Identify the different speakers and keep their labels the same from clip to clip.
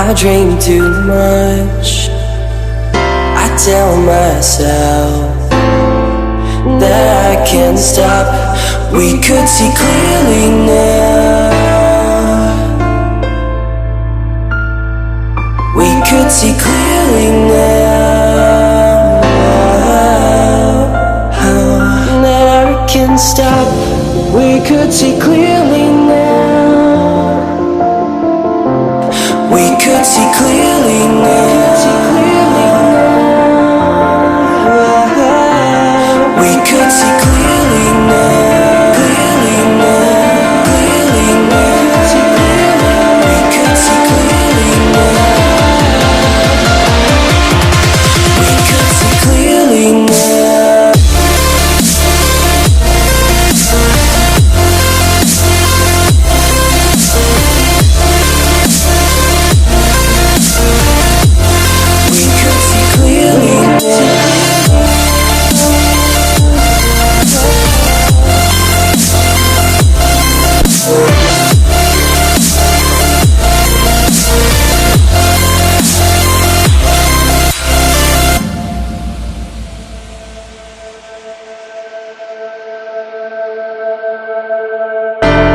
Speaker 1: I dream too much. I tell myself that I can't stop. We could see clearly now. We could see clearly now. That I can't stop. We could see clearly now. We could see clearly now. We could see clearly now. Clearly now. Clearly now. We could see clearly now. We could see clearly now. We could see clearly now.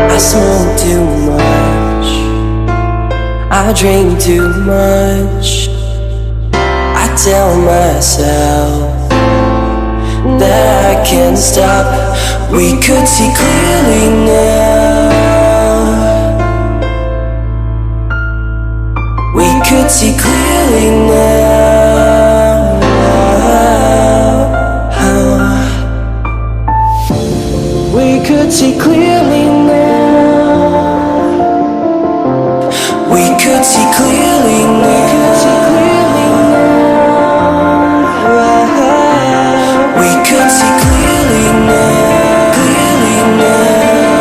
Speaker 1: I smoke too much. I drink too much. I tell myself that I can't stop. We could see clearly now. We could see clearly now. We could see clearly now. We could see clearly now. We could see clearly now. Clearly now.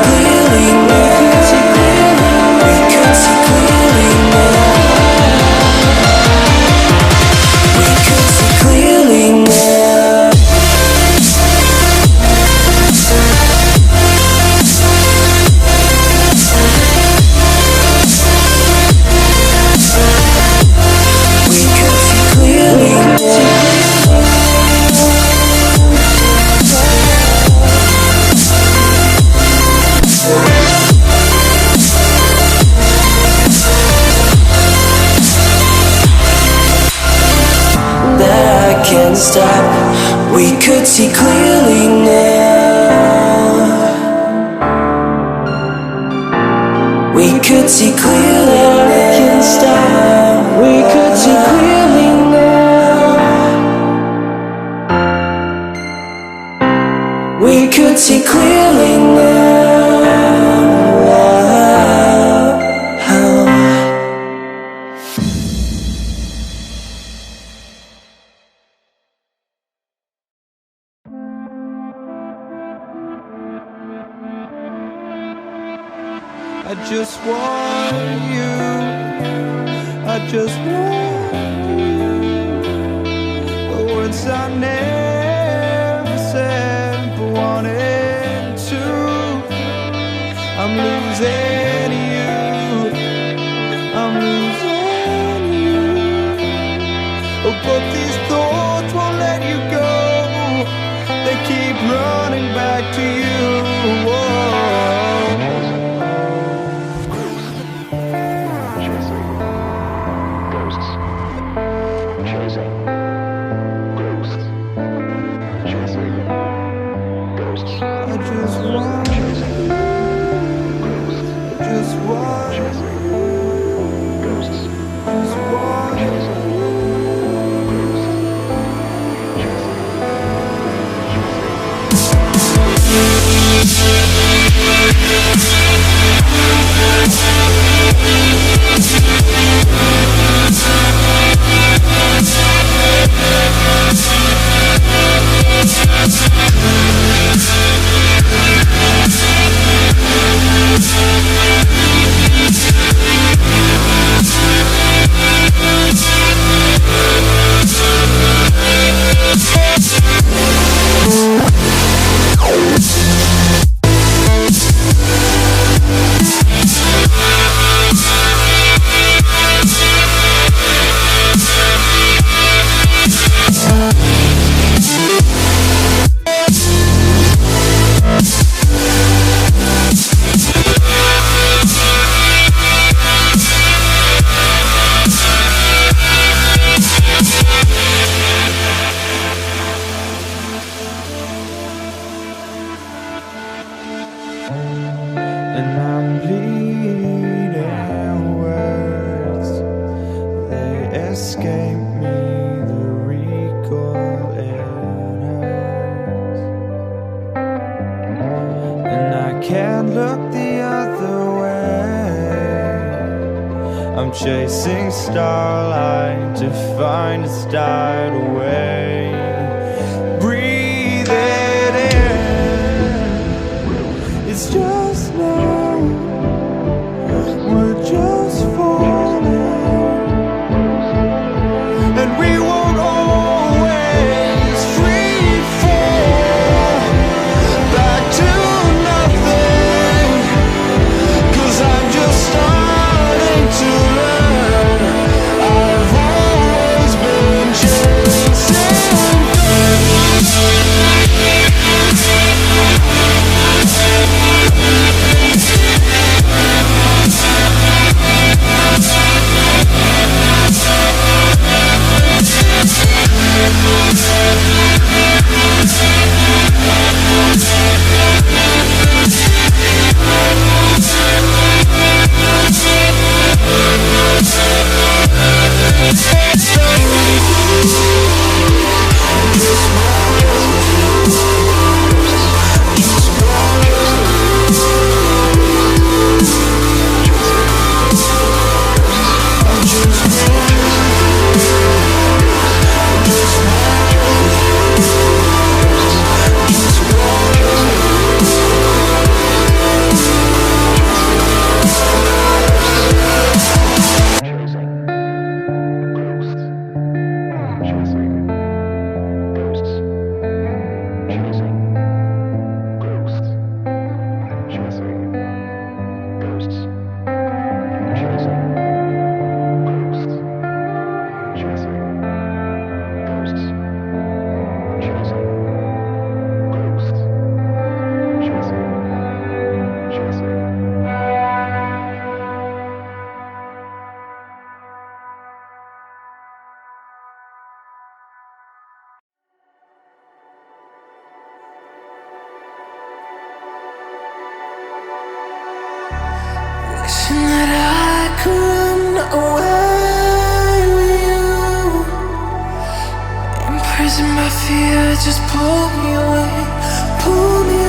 Speaker 1: Clearly now. We could see clearly now. We could see clearly now. We could see clearly now. That I can't stop. We could see clearly now. We could see clearly now. I can't stop. We could see clearly now. We could see clearly now.
Speaker 2: I just want you. I just want you. The words I never said but wanted to. I'm losing you. I'm losing you. But these thoughts won't let you go. They keep running back to you. Whoa. can't look the other way. I'm chasing starlight to find it's died away. Breathe it in. It's just now. We're just falling. And we won't always free fall back to nothing. 'Cause I'm just starting to learn. I've always been chasing wishing that I could run away with you. Imprisoned by fear, just pull me away, pull me